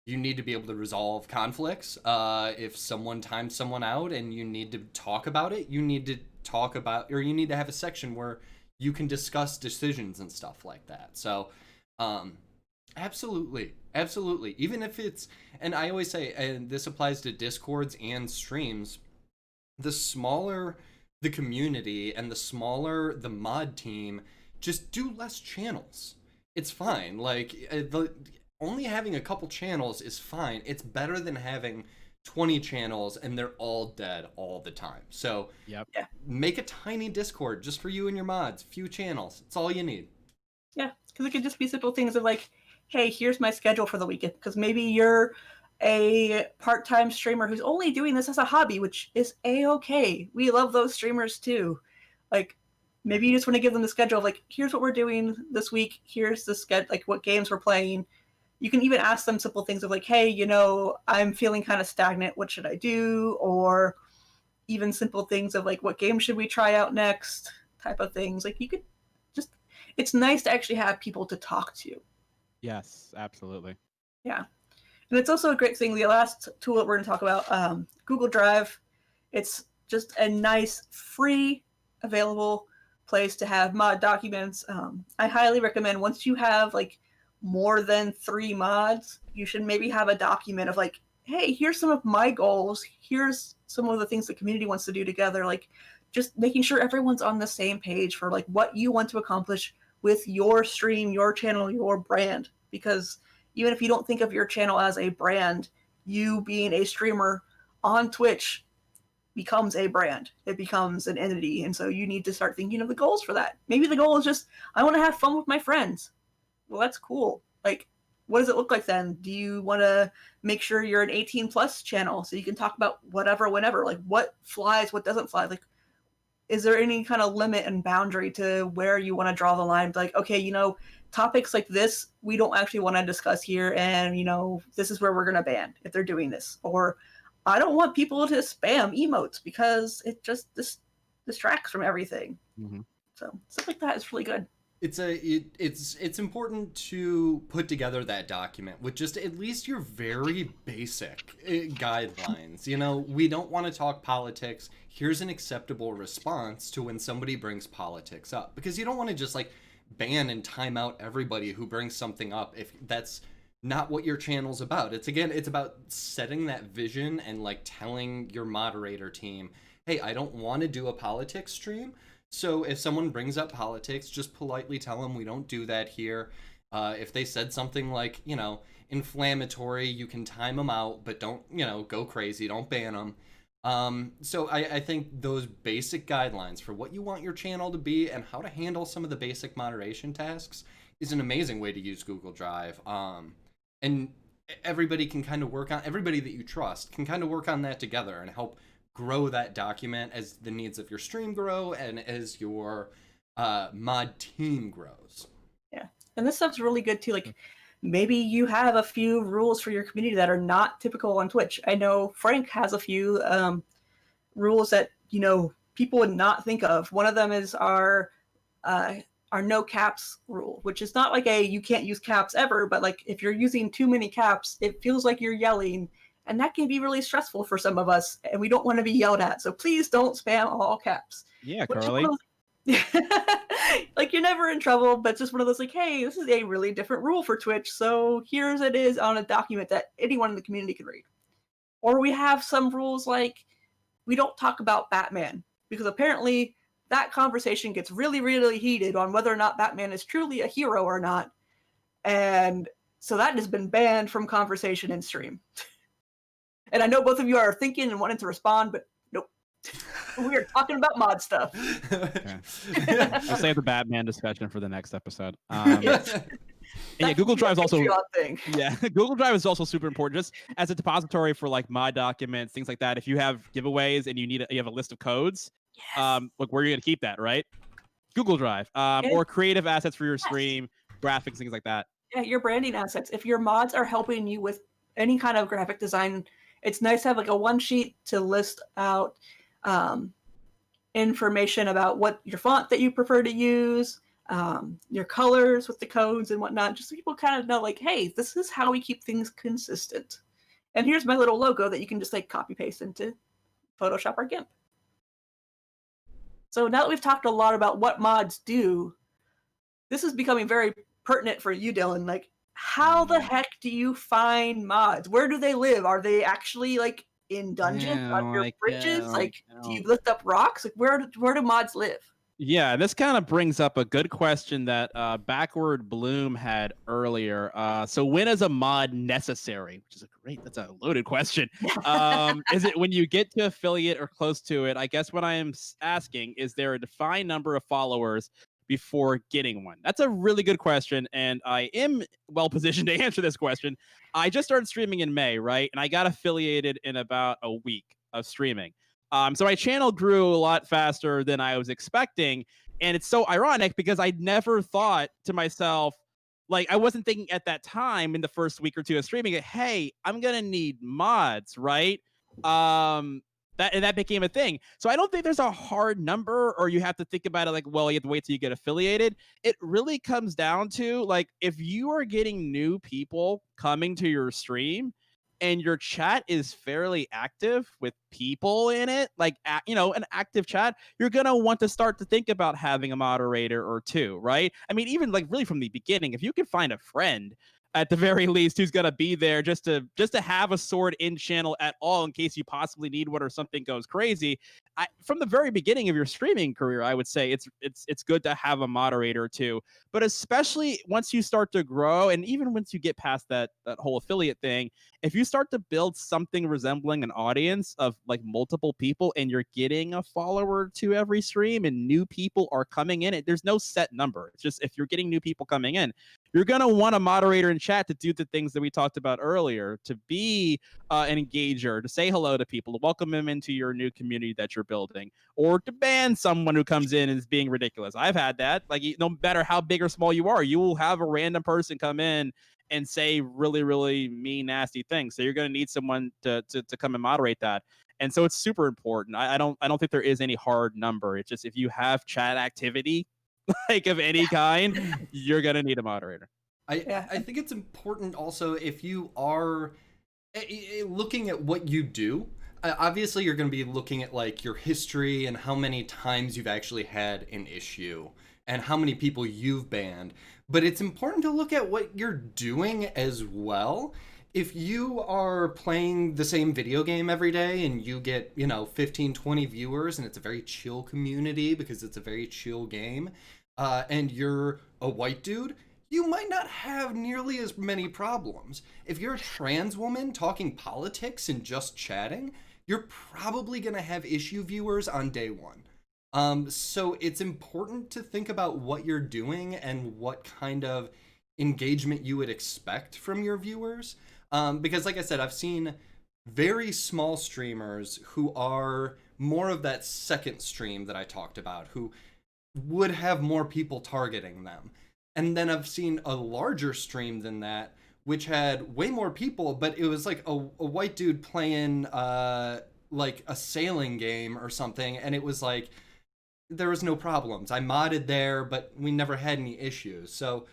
you need to be able to resolve conflicts. If someone times someone out and you need to talk about it, you need to have a section where you can discuss decisions and stuff like that. So, absolutely. Even if it's, and I always say, and this applies to Discords and streams, the smaller the community and the smaller the mod team, just do less channels. It's fine. Only having a couple channels is fine. It's better than having 20 channels and they're all dead all the time. So make a tiny Discord just for you and your mods. Few channels. It's all you need. Yeah, because it could just be simple things of hey, here's my schedule for the weekend. Because maybe you're a part-time streamer who's only doing this as a hobby, which is A-okay. We love those streamers too. Maybe you just want to give them the schedule of here's what we're doing this week. Here's the schedule, what games we're playing. You can even ask them simple things of hey, I'm feeling kind of stagnant. What should I do? Or even simple things of what game should we try out next? Type of things. You could just, it's nice to actually have people to talk to. Yes, absolutely. Yeah. And it's also a great thing. The last tool that we're going to talk about, Google Drive. It's just a nice, free, available place to have mod documents. I highly recommend once you have more than 3 mods, you should maybe have a document of hey, here's some of my goals. Here's some of the things the community wants to do together. Just making sure everyone's on the same page for what you want to accomplish with your stream, your channel, your brand. Because even if you don't think of your channel as a brand, you being a streamer on Twitch becomes a brand. It becomes an entity. And so you need to start thinking of the goals for that. Maybe the goal is just, I want to have fun with my friends. Well, that's cool. what does it look like then? Do you want to make sure you're an 18 plus channel so you can talk about whatever, whenever? Like what flies, what doesn't fly? Like, is there any kind of limit and boundary to where you want to draw the line? Like, okay, you know, topics like this, we don't actually want to discuss here. And, you know, this is where we're going to ban if they're doing this. Or I don't want people to spam emotes because it just distracts from everything. Mm-hmm. So stuff like that is really good. It's important to put together that document with just at least your very basic guidelines. You know, we don't want to talk politics. Here's an acceptable response to when somebody brings politics up, because you don't want to just like ban and time out everybody who brings something up if that's not what your channel's about. It's about setting that vision and like telling your moderator team, hey, I don't want to do a politics stream. So if someone brings up politics, just politely tell them we don't do that here. If they said something like, you know, inflammatory, you can time them out, but don't, you know, go crazy. Don't ban them. So I think those basic guidelines for what you want your channel to be and how to handle some of the basic moderation tasks is an amazing way to use Google Drive. And everybody can kind of work on, everybody that you trust can kind of work on that together and help grow that document as the needs of your stream grow and as your mod team grows. Yeah, and this stuff's really good too. Like, maybe you have a few rules for your community that are not typical on Twitch. I know Frank has a few rules that, you know, people would not think of. One of them is our no caps rule, which is not like you can't use caps ever, but like if you're using too many caps, it feels like you're yelling. And that can be really stressful for some of us, and we don't want to be yelled at. So please don't spam all caps. Yeah, Carly. Like, you're never in trouble, but it's just one of those like, hey, this is a really different rule for Twitch. So here's it is on a document that anyone in the community can read. Or we have some rules like we don't talk about Batman, because apparently that conversation gets really, really heated on whether or not Batman is truly a hero or not. And so that has been banned from conversation in stream. And I know both of you are thinking and wanting to respond, but nope. We are talking about mod stuff. Okay. We'll save the Batman discussion for the next episode. Yes. And yeah, Google Drive is also thing. Yeah, Google Drive is also super important, just as a depository for like mod documents, things like that. If you have giveaways and you have a list of codes, Yes. like where are you gonna keep that, right? Google Drive, or creative assets for your stream, graphics, things like that. Yeah, your branding assets. If your mods are helping you with any kind of graphic design, it's nice to have like a one sheet to list out information about what your font that you prefer to use, your colors with the codes and whatnot, just so people kind of know like, hey, this is how we keep things consistent. And here's my little logo that you can just like copy paste into Photoshop or GIMP. So now that we've talked a lot about what mods do, this is becoming very pertinent for you, Dylan. Like, how the heck do you find mods? Where do they live? Are they actually like in dungeons, under bridges? Do you lift up rocks? Like, where do mods live? Yeah, this kind of brings up a good question that Backward Bloom had earlier. So when is a mod necessary? Which is that's a loaded question. Is it when you get to affiliate or close to it? I guess what I am asking, is there a defined number of followers before getting one? That's a really good question, and I am well positioned to answer this question. I just started streaming in May, right? And I got affiliated in about a week of streaming. So my channel grew a lot faster than I was expecting. And it's so ironic because I never thought to myself, like, I wasn't thinking at that time in the first week or two of streaming, hey, I'm going to need mods, right? That became a thing. So I don't think there's a hard number, or you have to think about it like, well, you have to wait till you get affiliated. It really comes down to, like, if you are getting new people coming to your stream, and your chat is fairly active with people in it, like, an active chat, you're going to want to start to think about having a moderator or two, right? I mean, even like really from the beginning, if you can find a friend at the very least who's going to be there just to have a sword in channel at all in case you possibly need one or something goes crazy, from the very beginning of your streaming career, I would say it's good to have a moderator too. But especially once you start to grow, and even once you get past that whole affiliate thing, if you start to build something resembling an audience of like multiple people, and you're getting a follower to every stream, and new people are coming in, there's no set number. It's just if you're getting new people coming in, you're going to want a moderator in chat to do the things that we talked about earlier, to be an engager, to say hello to people, to welcome them into your new community that you're building, or to ban someone who comes in and is being ridiculous. I've had that. Like, no matter how big or small you are, you will have a random person come in and say really, really mean, nasty things. So you're going to need someone to come and moderate that. And so it's super important. I don't think there is any hard number. It's just if you have chat activity, like of any kind, you're gonna need a moderator. I think it's important also if you are looking at what you do. Obviously, you're going to be looking at like your history and how many times you've actually had an issue and how many people you've banned. But it's important to look at what you're doing as well. If you are playing the same video game every day and you get, 15, 20 viewers, and it's a very chill community because it's a very chill game, and you're a white dude, you might not have nearly as many problems. If you're a trans woman talking politics and just chatting, you're probably going to have issue viewers on day one. So it's important to think about what you're doing and what kind of engagement you would expect from your viewers. Because like I said, I've seen very small streamers who are more of that second stream that I talked about, who would have more people targeting them. And then I've seen a larger stream than that, which had way more people, but it was like a white dude playing like a sailing game or something, and it was like there was no problems. I modded there, but we never had any issues. So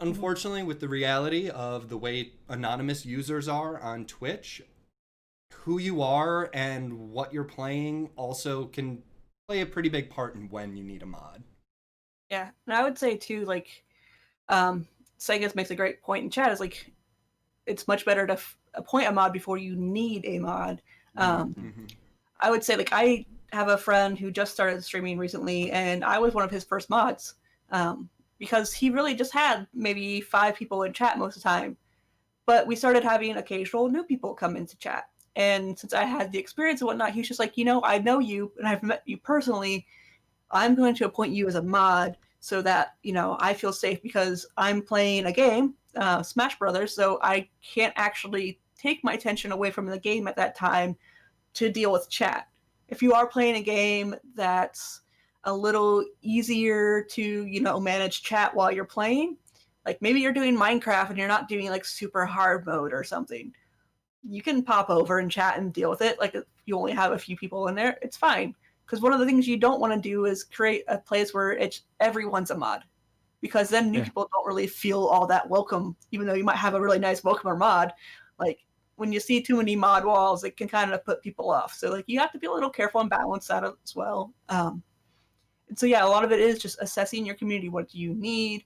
unfortunately, with the reality of the way anonymous users are on Twitch, who you are and what you're playing also can play a pretty big part in when you need a mod. Yeah, and I would say too, like, Segas makes a great point in chat, is like, it's much better to appoint a mod before you need a mod. I would say, like, I have a friend who just started streaming recently, and I was one of his first mods, because he really just had maybe 5 people in chat most of the time. But we started having occasional new people come into chat. And since I had the experience and whatnot, he's just like, I know you, and I've met you personally. I'm going to appoint you as a mod so that, I feel safe, because I'm playing a game, Smash Brothers, so I can't actually take my attention away from the game at that time to deal with chat. If you are playing a game that's a little easier to, manage chat while you're playing, like maybe you're doing Minecraft and you're not doing like super hard mode or something, you can pop over and chat and deal with it. Like if you only have a few people in there, it's fine. Because one of the things you don't want to do is create a place where everyone's a mod, because then new people don't really feel all that welcome, even though you might have a really nice welcomer mod. Like when you see too many mod walls, it can kind of put people off. So like you have to be a little careful and balance that as well. And so yeah, a lot of it is just assessing your community. What do you need?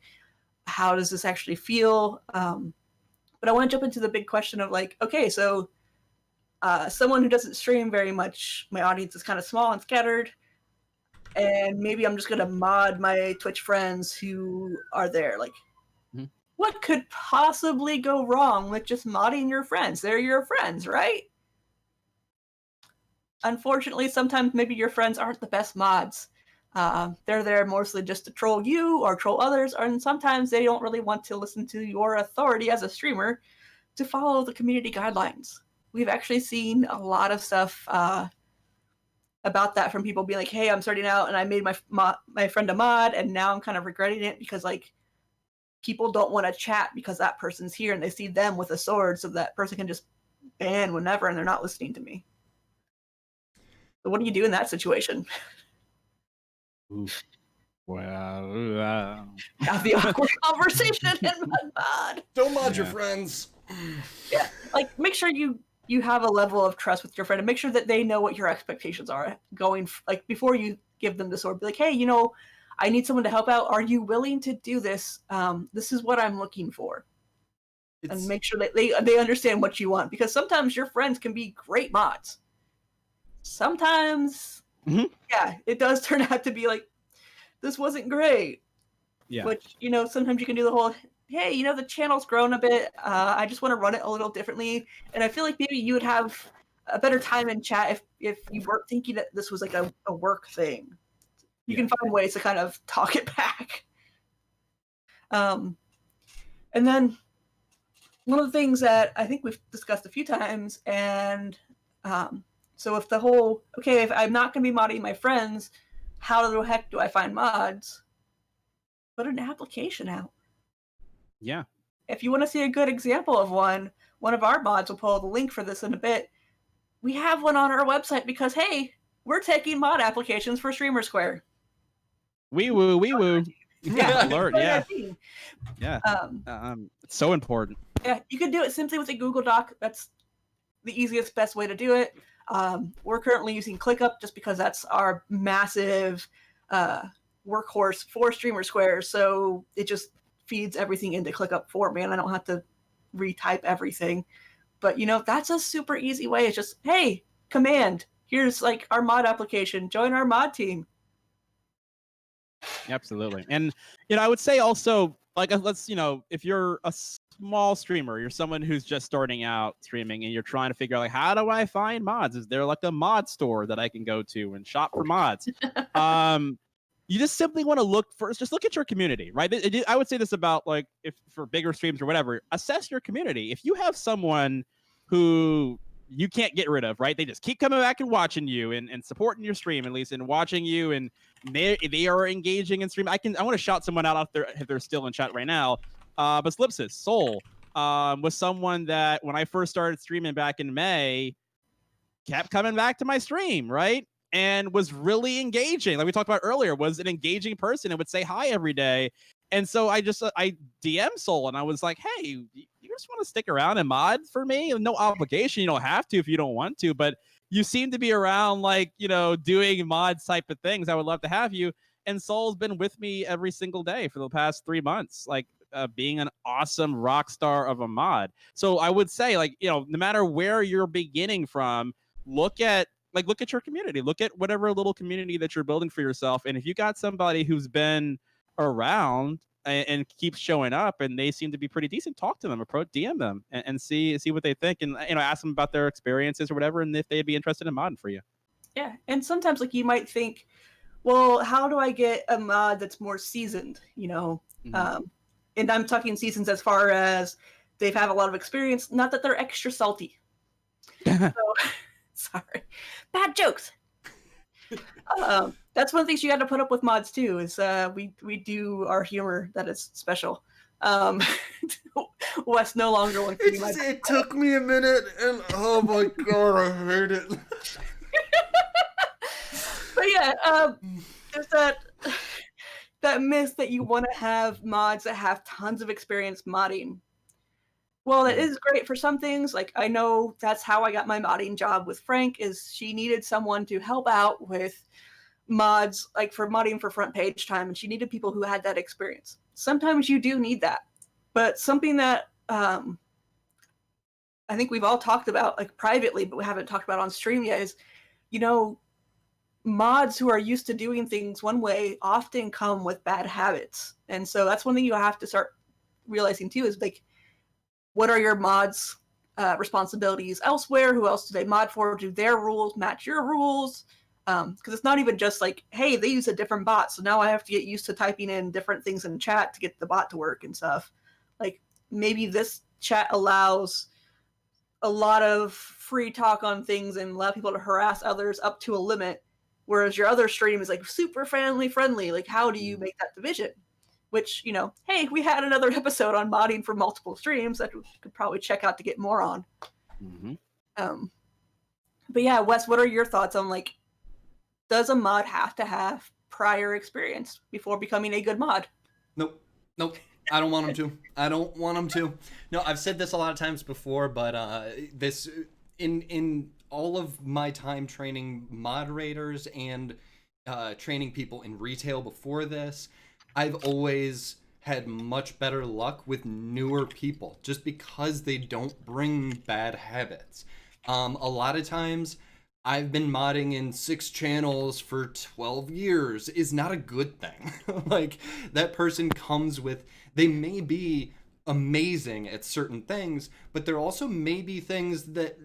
How does this actually feel? But I want to jump into the big question of like, okay, so someone who doesn't stream very much, my audience is kind of small and scattered, and maybe I'm just going to mod my Twitch friends who are there. Like, what could possibly go wrong with just modding your friends? They're your friends, right? Unfortunately, sometimes maybe your friends aren't the best mods. They're there mostly just to troll you or troll others, and sometimes they don't really want to listen to your authority as a streamer to follow the community guidelines. We've actually seen a lot of stuff about that from people being like, hey, I'm starting out and I made my friend a mod, and now I'm kind of regretting it because like people don't want to chat because that person's here and they see them with a sword, so that person can just ban whenever and they're not listening to me. So what do you do in that situation? Well, have the awkward conversation in mod. Don't mod your friends. Yeah, like make sure you have a level of trust with your friend and make sure that they know what your expectations are going, like before you give them the sword. Be like, hey, I need someone to help out. Are you willing to do this? This is what I'm looking for. And make sure that they understand what you want, because sometimes your friends can be great mods. Sometimes yeah, it does turn out to be like, this wasn't great. Yeah. Which, sometimes you can do the whole, hey, the channel's grown a bit. I just want to run it a little differently. And I feel like maybe you would have a better time in chat if you weren't thinking that this was like a work thing. You can find ways to kind of talk it back. And then one of the things that I think we've discussed a few times, and so if the whole, okay, if I'm not going to be modding my friends, how the heck do I find mods? Put an application out. Yeah. If you want to see a good example of one of our mods will pull the link for this in a bit. We have one on our website because, hey, we're taking mod applications for Streamer Square. Wee woo. Yeah, alert. Yeah. Yeah. It's so important. Yeah, you can do it simply with a Google Doc. That's the easiest, best way to do it. We're currently using ClickUp just because that's our massive workhorse for Streamer Square. So it just feeds everything into ClickUp for me, and I don't have to retype everything. But that's a super easy way. It's just, hey, command. Here's like our mod application. Join our mod team. Absolutely. And I would say also, like, let's, if you're a small streamer, you're someone who's just starting out streaming and you're trying to figure out, like, how do I find mods? Is there like a mod store that I can go to and shop for mods? You just simply want to look at your community, right? I would say this about, like, if for bigger streams or whatever, assess your community. If you have someone who you can't get rid of, right? They just keep coming back and watching you and supporting your stream, at least, and watching you, and they are engaging in stream. I want to shout someone out there if they're still in chat right now. But Slipsis Soul was someone that when I first started streaming back in May, kept coming back to my stream, right? And was really engaging. Like we talked about earlier, was an engaging person and would say hi every day. And so I DM Soul and I was like, hey, you just want to stick around and mod for me? No obligation. You don't have to if you don't want to, but you seem to be around, like, doing mods type of things. I would love to have you. And Soul's been with me every single day for the past 3 months, like being an awesome rock star of a mod. So I would say, like, no matter where you're beginning from, look at your community, look at whatever little community that you're building for yourself. And if you got somebody who's been around and keeps showing up and they seem to be pretty decent, talk to them, approach, DM them, and see what they think, and ask them about their experiences or whatever, and if they'd be interested in modding for you. Yeah, and sometimes, like, you might think, well, how do I get a mod that's more seasoned? And I'm talking seasons as far as they've had a lot of experience, not that they're extra salty. So, sorry, bad jokes. That's one of the things you got to put up with mods too. Is we do our humor that is special. Wes no longer wants to be my. It took me a minute, and oh my god, I hate it. But yeah, there's that myth that you want to have mods that have tons of experience modding. Well, it is great for some things. Like, I know that's how I got my modding job with Frank, is she needed someone to help out with mods, like for modding for front page time, and she needed people who had that experience. Sometimes you do need that. But something that I think we've all talked about, like, privately, but we haven't talked about on stream yet, is, mods who are used to doing things one way often come with bad habits. And so that's one thing you have to start realizing too, is, like, what are your mods' responsibilities elsewhere? Who else do they mod for? Do their rules match your rules? Because it's not even just like, hey, they use a different bot, so now I have to get used to typing in different things in chat to get the bot to work and stuff. Like, maybe this chat allows a lot of free talk on things and allow people to harass others up to a limit, whereas your other stream is like super friendly. Like, how do you make that division? Which, hey, we had another episode on modding for multiple streams that we could probably check out to get more on. Mm-hmm. But yeah, Wes, what are your thoughts on, like, does a mod have to have prior experience before becoming a good mod? Nope. I don't want them to. No, I've said this a lot of times before, but this in all of my time training moderators and training people in retail before this, I've always had much better luck with newer people just because they don't bring bad habits. A lot of times I've been modding in 6 channels for 12 years is not a good thing. Like, that person comes with, they may be amazing at certain things, but there also may be things that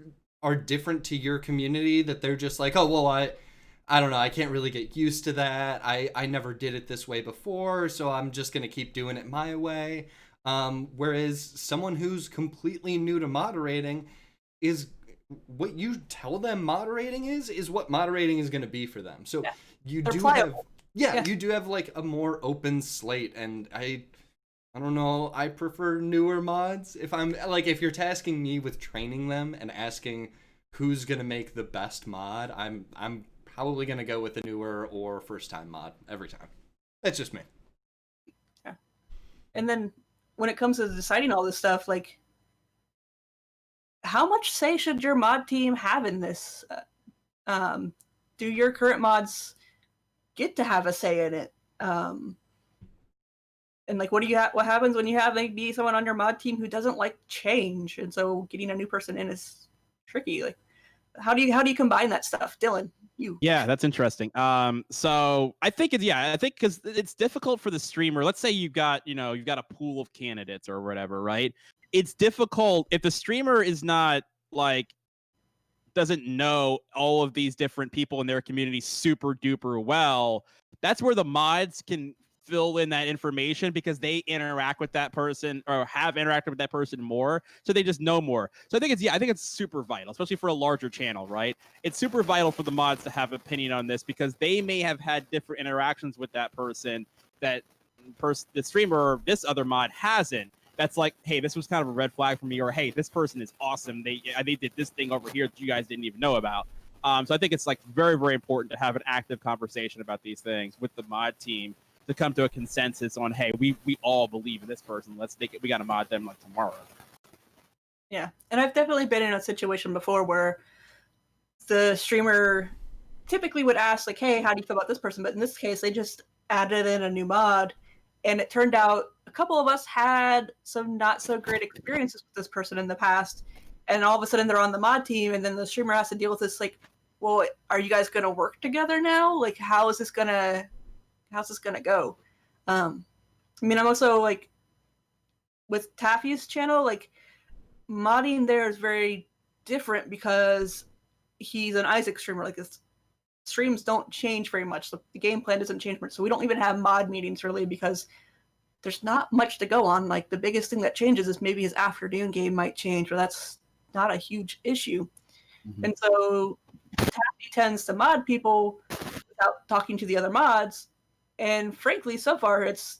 are different to your community that they're just like, oh, well, I don't know, I can't really get used to that. I never did it this way before, so I'm just going to keep doing it my way. Whereas someone who's completely new to moderating is what you tell them moderating is what moderating is going to be for them. So Yeah. you They're do pliable. have you do have like a more open slate, and I don't know, I prefer newer mods. If you're tasking me with training them and asking who's going to make the best mod, I'm probably going to go with the newer or first time mod every time. That's just me. Yeah. And then when it comes to deciding all this stuff, like, how much say should your mod team have in this? Do your current mods get to have a say in it? And like, what happens when you have maybe someone on your mod team who doesn't like change, and so getting a new person in is tricky. Like, how do you combine that stuff, Dylan? You. Yeah, that's interesting. So I think because it's difficult for the streamer. Let's say you've got a pool of candidates or whatever, right? It's difficult if the streamer is not like doesn't know all of these different people in their community super duper well. That's where the mods can fill in that information because they interact with that person or have interacted with that person more, so they just know more. So I think it's super vital, especially for a larger channel, right? It's super vital for the mods to have opinion on this because they may have had different interactions with that person that the streamer or this other mod hasn't. That's like, hey, this was kind of a red flag for me, or hey, this person is awesome. They did this thing over here that you guys didn't even know about. So I think it's like very, very important to have an active conversation about these things with the mod team to come to a consensus on, hey, we all believe in this person. Let's take it. We got to mod them like tomorrow. Yeah, and I've definitely been in a situation before where the streamer typically would ask like, hey, how do you feel about this person? But in this case, they just added in a new mod, and it turned out a couple of us had some not so great experiences with this person in the past, and all of a sudden they're on the mod team, and then the streamer has to deal with this like, well, are you guys gonna work together now? Like, how's this gonna go? I mean, I'm also like with Taffy's channel, like modding there is very different because he's an Isaac streamer. Like, his streams don't change very much. The game plan doesn't change much, so we don't even have mod meetings really because there's not much to go on. Like, the biggest thing that changes is maybe his afternoon game might change, but that's not a huge issue. Mm-hmm. And so Taffy tends to mod people without talking to the other mods, and frankly, so far it's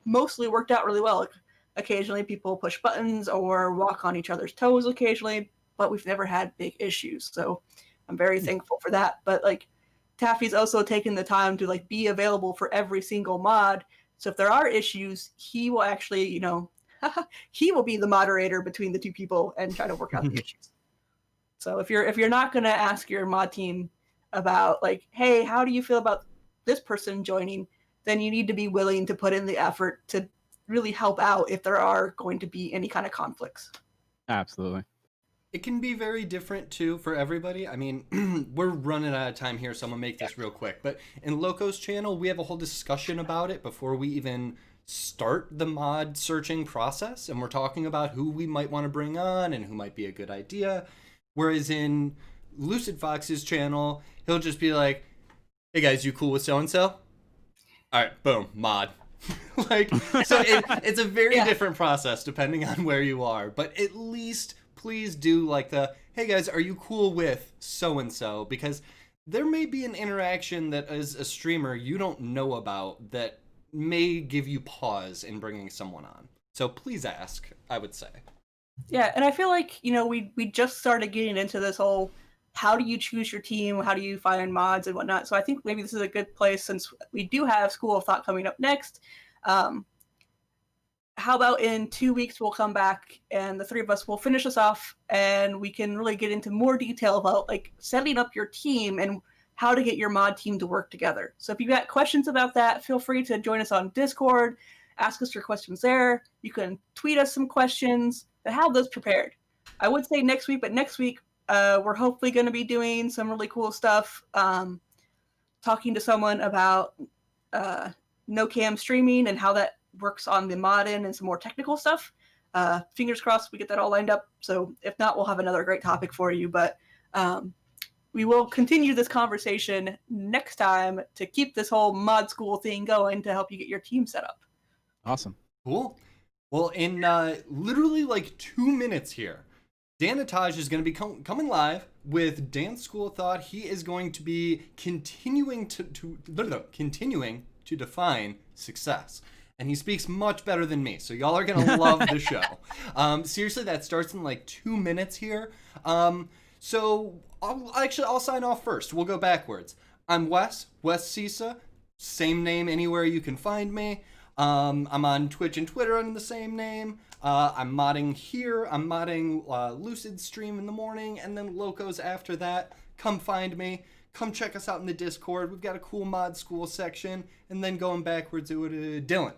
mostly worked out really well. Like, occasionally people push buttons or walk on each other's toes occasionally, but we've never had big issues, so I'm very thankful for that. But like, Taffy's also taken the time to like be available for every single mod, so if there are issues, he will actually, he will be the moderator between the two people and try to work out the issues. So if you're not going to ask your mod team about like, hey, how do you feel about this person joining, then you need to be willing to put in the effort to really help out if there are going to be any kind of conflicts. Absolutely. It can be very different too for everybody. I mean, we're running out of time here, so I'm gonna make this real quick. But in Loco's channel, we have a whole discussion about it before we even start the mod searching process, and we're talking about who we might want to bring on and who might be a good idea. Whereas in Lucid Fox's channel, he'll just be like, hey guys, you cool with so-and-so? All right, boom, mod. Like, so it's a very different process depending on where you are. But at least please do like hey guys, are you cool with so-and-so? Because there may be an interaction that as a streamer you don't know about that may give you pause in bringing someone on. So please ask, I would say. Yeah, and I feel like, we just started getting into this whole, how do you choose your team? How do you find mods and whatnot? So I think maybe this is a good place, since we do have School of Thought coming up next. How about in 2 weeks we'll come back and the three of us will finish this off, and we can really get into more detail about like setting up your team and how to get your mod team to work together. So if you've got questions about that, feel free to join us on Discord, ask us your questions there. You can tweet us some questions and have those prepared. I would say next week, but next week We're hopefully going to be doing some really cool stuff, talking to someone about no cam streaming and how that works on the mod end and some more technical stuff. Fingers crossed we get that all lined up. So if not, we'll have another great topic for you. But we will continue this conversation next time to keep this whole mod school thing going to help you get your team set up. Awesome. Cool. Well, in literally like 2 minutes here, Danataj is going to be coming live with Dance School of Thought. He is going to be continuing to define success. And he speaks much better than me, so y'all are going to love the show. Seriously, that starts in like 2 minutes here. So I'll sign off first. We'll go backwards. I'm Wes Cisa, same name anywhere you can find me. I'm on Twitch and Twitter under the same name. I'm modding here. I'm modding Lucid Stream in the morning, and then Locos after that. Come find me. Come check us out in the Discord. We've got a cool mod school section. And then going backwards to Dylan.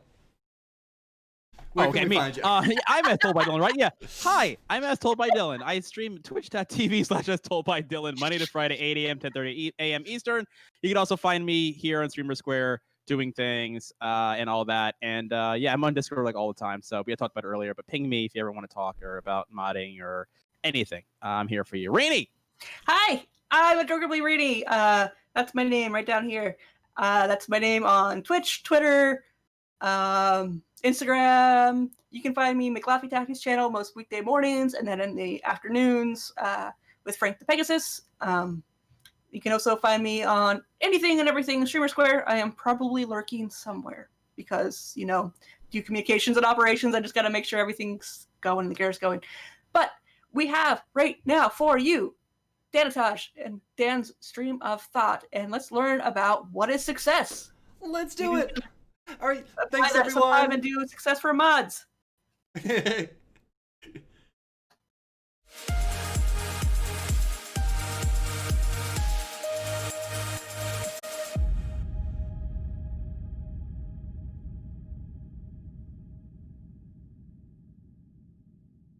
Where can we find you? I'm as told by Dylan, right? Yeah. Hi, I'm as told by Dylan. I stream twitch.tv/as told by Dylan Monday to Friday, 8 a.m., 10:30 a.m. Eastern. You can also find me here on Streamer Square doing things and all that. And yeah, I'm on Discord like all the time. So we had talked about it earlier, but ping me if you ever want to talk or about modding or anything. I'm here for you. Rini! Hi, I'm Adorably Rini. That's my name right down here. That's my name on Twitch, Twitter, Instagram. You can find me McLaffy Tacky's channel most weekday mornings, and then in the afternoons with Frank the Pegasus. You can also find me on anything and everything Streamer Square. I am probably lurking somewhere because, do communications and operations. I just got to make sure everything's going, the gear's going. But we have right now for you Danataj and Dan's Stream of Thought, and let's learn about what is success. Let's do it. All right, thanks everyone. And do success for mods.